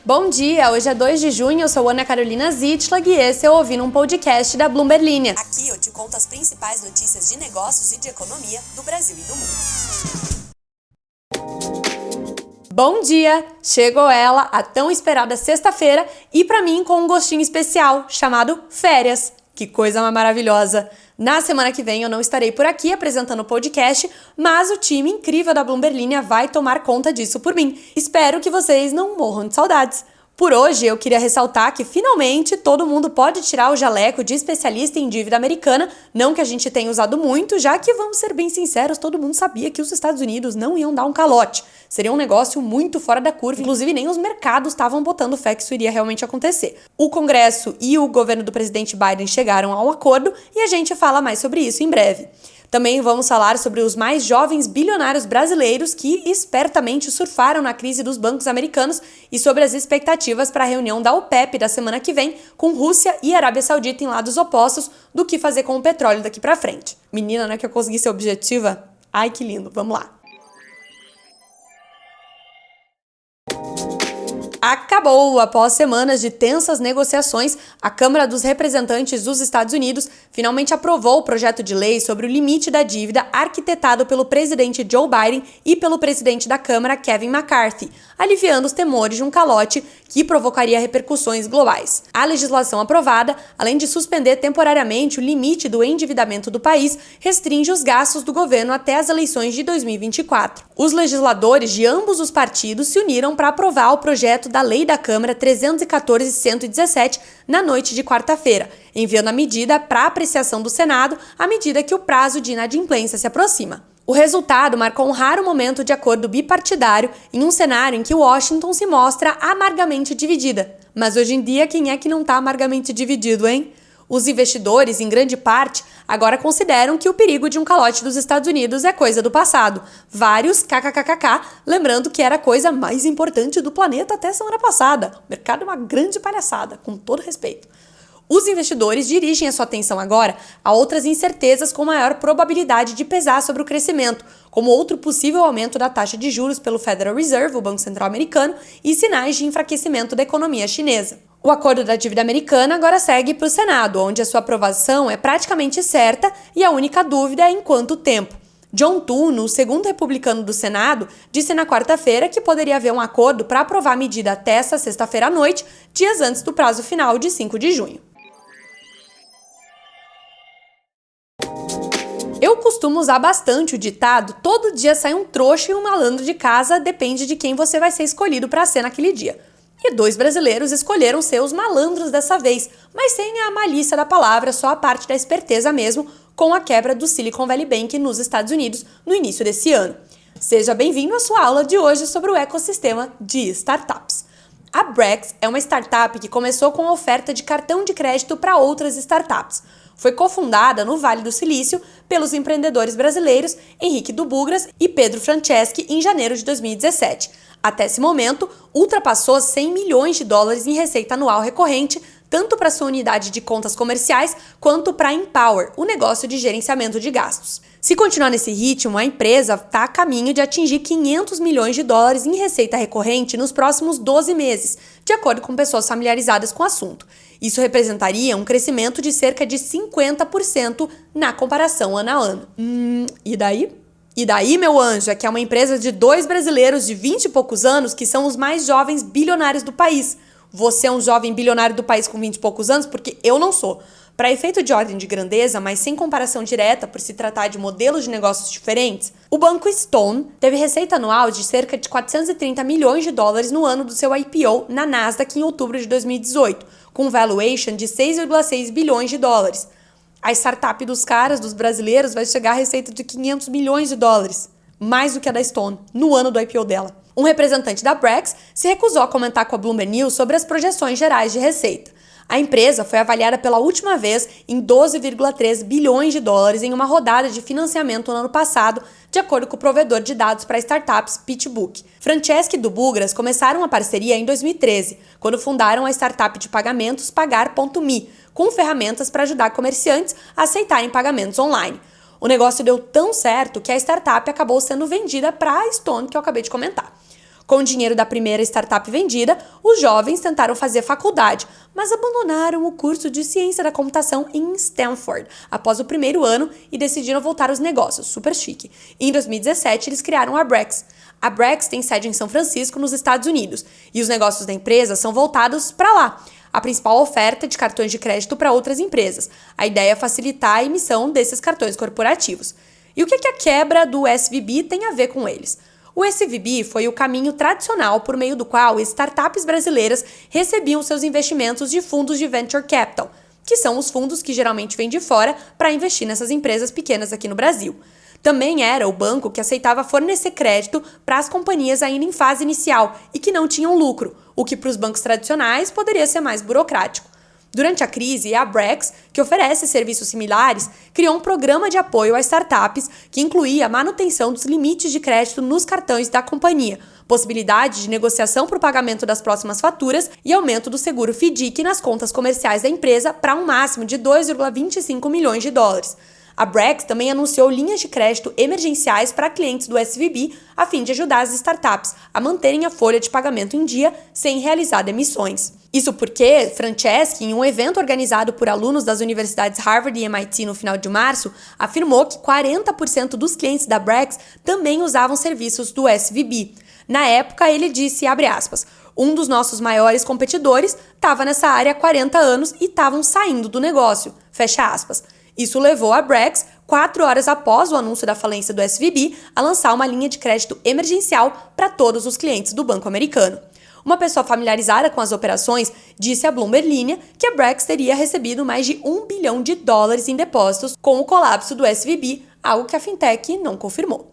Bom dia, hoje é 2 de junho, eu sou Ana Carolina Zitlag e esse é o Ouvindo um Podcast da Bloomberg Linha. Aqui eu te conto as principais notícias de negócios e de economia do Brasil e do mundo. Bom dia! Chegou ela, a tão esperada sexta-feira e pra mim com um gostinho especial, chamado férias. Que coisa mais maravilhosa! Na semana que vem eu não estarei por aqui apresentando o podcast, mas o time incrível da Bloomberg Linha vai tomar conta disso por mim. Espero que vocês não morram de saudades. Por hoje, eu queria ressaltar que, finalmente, todo mundo pode tirar o jaleco de especialista em dívida americana, não que a gente tenha usado muito, já que, vamos ser bem sinceros, todo mundo sabia que os Estados Unidos não iam dar um calote. Seria um negócio muito fora da curva, inclusive nem os mercados estavam botando fé que isso iria realmente acontecer. O Congresso e o governo do presidente Biden chegaram a um acordo e a gente fala mais sobre isso em breve. Também vamos falar sobre os mais jovens bilionários brasileiros que espertamente surfaram na crise dos bancos americanos e sobre as expectativas para a reunião da OPEP da semana que vem, com Rússia e Arábia Saudita em lados opostos do que fazer com o petróleo daqui para frente. Menina, não é que eu consegui ser objetiva? Ai, que lindo, vamos lá. Acabou! Após semanas de tensas negociações, a Câmara dos Representantes dos Estados Unidos finalmente aprovou o projeto de lei sobre o limite da dívida arquitetado pelo presidente Joe Biden e pelo presidente da Câmara, Kevin McCarthy, aliviando os temores de um calote que provocaria repercussões globais. A legislação aprovada, além de suspender temporariamente o limite do endividamento do país, restringe os gastos do governo até as eleições de 2024. Os legisladores de ambos os partidos se uniram para aprovar o projeto da Lei da Câmara 314-117 na noite de quarta-feira, enviando a medida para apreciação do Senado à medida que o prazo de inadimplência se aproxima. O resultado marcou um raro momento de acordo bipartidário em um cenário em que Washington se mostra amargamente dividida. Mas hoje em dia, quem é que não está amargamente dividido, hein? Os investidores, em grande parte, agora consideram que o perigo de um calote dos Estados Unidos é coisa do passado. Vários kkkk, lembrando que era a coisa mais importante do planeta até semana passada. O mercado é uma grande palhaçada, com todo respeito. Os investidores dirigem a sua atenção agora a outras incertezas com maior probabilidade de pesar sobre o crescimento, como outro possível aumento da taxa de juros pelo Federal Reserve, o Banco Central Americano, e sinais de enfraquecimento da economia chinesa. O acordo da dívida americana agora segue para o Senado, onde a sua aprovação é praticamente certa e a única dúvida é em quanto tempo. John Thune, o segundo republicano do Senado, disse na quarta-feira que poderia haver um acordo para aprovar a medida até essa sexta-feira à noite, dias antes do prazo final de 5 de junho. Eu costumo usar bastante o ditado: todo dia sai um trouxa e um malandro de casa, depende de quem você vai ser escolhido para ser naquele dia. E 2 brasileiros escolheram ser os malandros dessa vez, mas sem a malícia da palavra, só a parte da esperteza mesmo, com a quebra do Silicon Valley Bank nos Estados Unidos no início desse ano. Seja bem-vindo à sua aula de hoje sobre o ecossistema de startups. A Brex é uma startup que começou com a oferta de cartão de crédito para outras startups. Foi cofundada no Vale do Silício pelos empreendedores brasileiros Henrique Dubugras e Pedro Franceschi em janeiro de 2017. Até esse momento, ultrapassou 100 milhões de dólares em receita anual recorrente, tanto para sua unidade de contas comerciais quanto para a Empower, o negócio de gerenciamento de gastos. Se continuar nesse ritmo, a empresa está a caminho de atingir 500 milhões de dólares em receita recorrente nos próximos 12 meses, de acordo com pessoas familiarizadas com o assunto. Isso representaria um crescimento de cerca de 50% na comparação ano a ano. E daí? E daí, meu anjo, é que é uma empresa de 2 brasileiros de 20 e poucos anos que são os mais jovens bilionários do país. Você é um jovem bilionário do país com 20 e poucos anos? Porque eu não sou. Para efeito de ordem de grandeza, mas sem comparação direta por se tratar de modelos de negócios diferentes, o banco Stone teve receita anual de cerca de 430 milhões de dólares no ano do seu IPO na Nasdaq em outubro de 2018, com valuation de 6,6 bilhões de dólares. A startup dos caras, dos brasileiros, vai chegar a receita de 500 milhões de dólares, mais do que a da Stone, no ano do IPO dela. Um representante da Brex se recusou a comentar com a Bloomberg News sobre as projeções gerais de receita. A empresa foi avaliada pela última vez em 12,3 bilhões de dólares em uma rodada de financiamento no ano passado, de acordo com o provedor de dados para startups PitchBook. Franceschi e Dubugras começaram a parceria em 2013, quando fundaram a startup de pagamentos Pagar.me, com ferramentas para ajudar comerciantes a aceitarem pagamentos online. O negócio deu tão certo que a startup acabou sendo vendida para a Stone, que eu acabei de comentar. Com o dinheiro da primeira startup vendida, os jovens tentaram fazer faculdade, mas abandonaram o curso de ciência da computação em Stanford após o primeiro ano e decidiram voltar aos negócios, super chique. Em 2017, eles criaram a Brex. A Brex tem sede em São Francisco, nos Estados Unidos, e os negócios da empresa são voltados para lá. A principal oferta é de cartões de crédito para outras empresas. A ideia é facilitar a emissão desses cartões corporativos. E o que a quebra do SVB tem a ver com eles? O SVB foi o caminho tradicional por meio do qual startups brasileiras recebiam seus investimentos de fundos de venture capital, que são os fundos que geralmente vêm de fora para investir nessas empresas pequenas aqui no Brasil. Também era o banco que aceitava fornecer crédito para as companhias ainda em fase inicial e que não tinham lucro, o que para os bancos tradicionais poderia ser mais burocrático. Durante a crise, a Brex, que oferece serviços similares, criou um programa de apoio a startups que incluía a manutenção dos limites de crédito nos cartões da companhia, possibilidade de negociação para o pagamento das próximas faturas e aumento do seguro FDIC nas contas comerciais da empresa para um máximo de 2,25 milhões de dólares. A Brex também anunciou linhas de crédito emergenciais para clientes do SVB a fim de ajudar as startups a manterem a folha de pagamento em dia sem realizar demissões. Isso porque Franceschi, em um evento organizado por alunos das universidades Harvard e MIT no final de março, afirmou que 40% dos clientes da Brex também usavam serviços do SVB. Na época, ele disse, abre aspas, um dos nossos maiores competidores estava nessa área há 40 anos e estavam saindo do negócio, fecha aspas. Isso levou a Brex, 4 horas após o anúncio da falência do SVB, a lançar uma linha de crédito emergencial para todos os clientes do banco americano. Uma pessoa familiarizada com as operações disse à Bloomberg Linha que a Brex teria recebido mais de $1 bilhão em depósitos com o colapso do SVB, algo que a fintech não confirmou.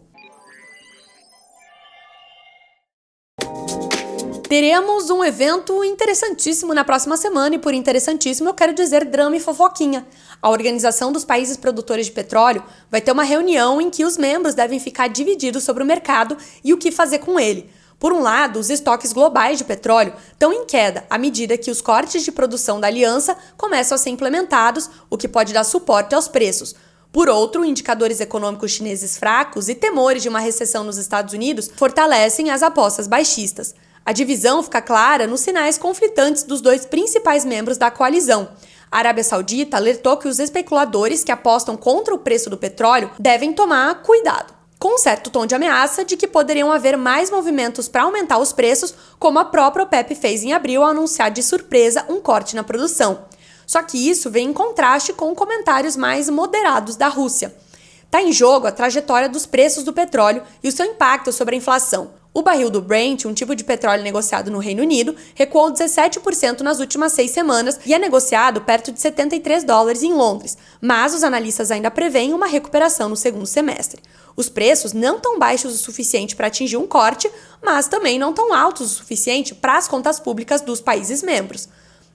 Teremos um evento interessantíssimo na próxima semana e por interessantíssimo eu quero dizer drama e fofoquinha. A Organização dos Países Produtores de Petróleo vai ter uma reunião em que os membros devem ficar divididos sobre o mercado e o que fazer com ele. Por um lado, os estoques globais de petróleo estão em queda à medida que os cortes de produção da aliança começam a ser implementados, o que pode dar suporte aos preços. Por outro, indicadores econômicos chineses fracos e temores de uma recessão nos Estados Unidos fortalecem as apostas baixistas. A divisão fica clara nos sinais conflitantes dos dois principais membros da coalizão. A Arábia Saudita alertou que os especuladores que apostam contra o preço do petróleo devem tomar cuidado, com um certo tom de ameaça de que poderiam haver mais movimentos para aumentar os preços, como a própria OPEP fez em abril ao anunciar de surpresa um corte na produção. Só que isso vem em contraste com comentários mais moderados da Rússia. Está em jogo a trajetória dos preços do petróleo e o seu impacto sobre a inflação. O barril do Brent, um tipo de petróleo negociado no Reino Unido, recuou 17% nas últimas 6 semanas e é negociado perto de $73 em Londres, mas os analistas ainda preveem uma recuperação no segundo semestre. Os preços não estão baixos o suficiente para atingir um corte, mas também não tão altos o suficiente para as contas públicas dos países membros.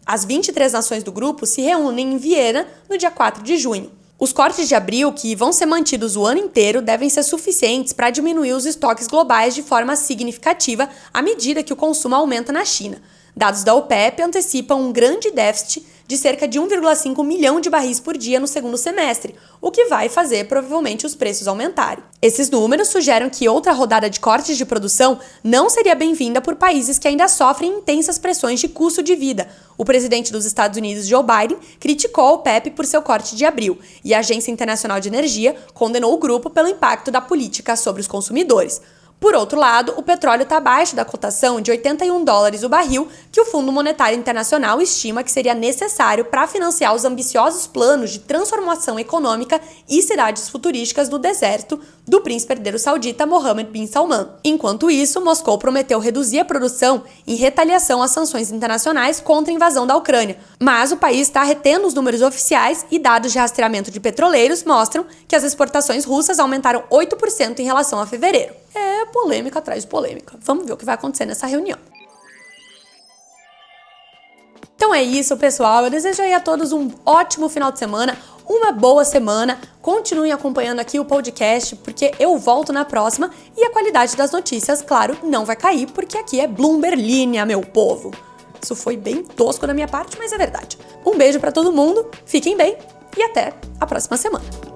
As 23 nações do grupo se reúnem em Viena no dia 4 de junho. Os cortes de abril, que vão ser mantidos o ano inteiro, devem ser suficientes para diminuir os estoques globais de forma significativa à medida que o consumo aumenta na China. Dados da OPEP antecipam um grande déficit de cerca de 1,5 milhão de barris por dia no segundo semestre, o que vai fazer provavelmente os preços aumentarem. Esses números sugerem que outra rodada de cortes de produção não seria bem-vinda por países que ainda sofrem intensas pressões de custo de vida. O presidente dos Estados Unidos, Joe Biden, criticou a OPEP por seu corte de abril e a Agência Internacional de Energia condenou o grupo pelo impacto da política sobre os consumidores. Por outro lado, o petróleo está abaixo da cotação de $81 o barril que o Fundo Monetário Internacional estima que seria necessário para financiar os ambiciosos planos de transformação econômica e cidades futurísticas no deserto do príncipe herdeiro saudita Mohammed bin Salman. Enquanto isso, Moscou prometeu reduzir a produção em retaliação às sanções internacionais contra a invasão da Ucrânia, mas o país está retendo os números oficiais e dados de rastreamento de petroleiros mostram que as exportações russas aumentaram 8% em relação a fevereiro. É polêmica atrás de polêmica. Vamos ver o que vai acontecer nessa reunião. Então é isso, pessoal. Eu desejo aí a todos um ótimo final de semana, uma boa semana. Continuem acompanhando aqui o podcast, porque eu volto na próxima e a qualidade das notícias, claro, não vai cair, porque aqui é Bloomberg Linha, meu povo. Isso foi bem tosco da minha parte, mas é verdade. Um beijo pra todo mundo, fiquem bem e até a próxima semana.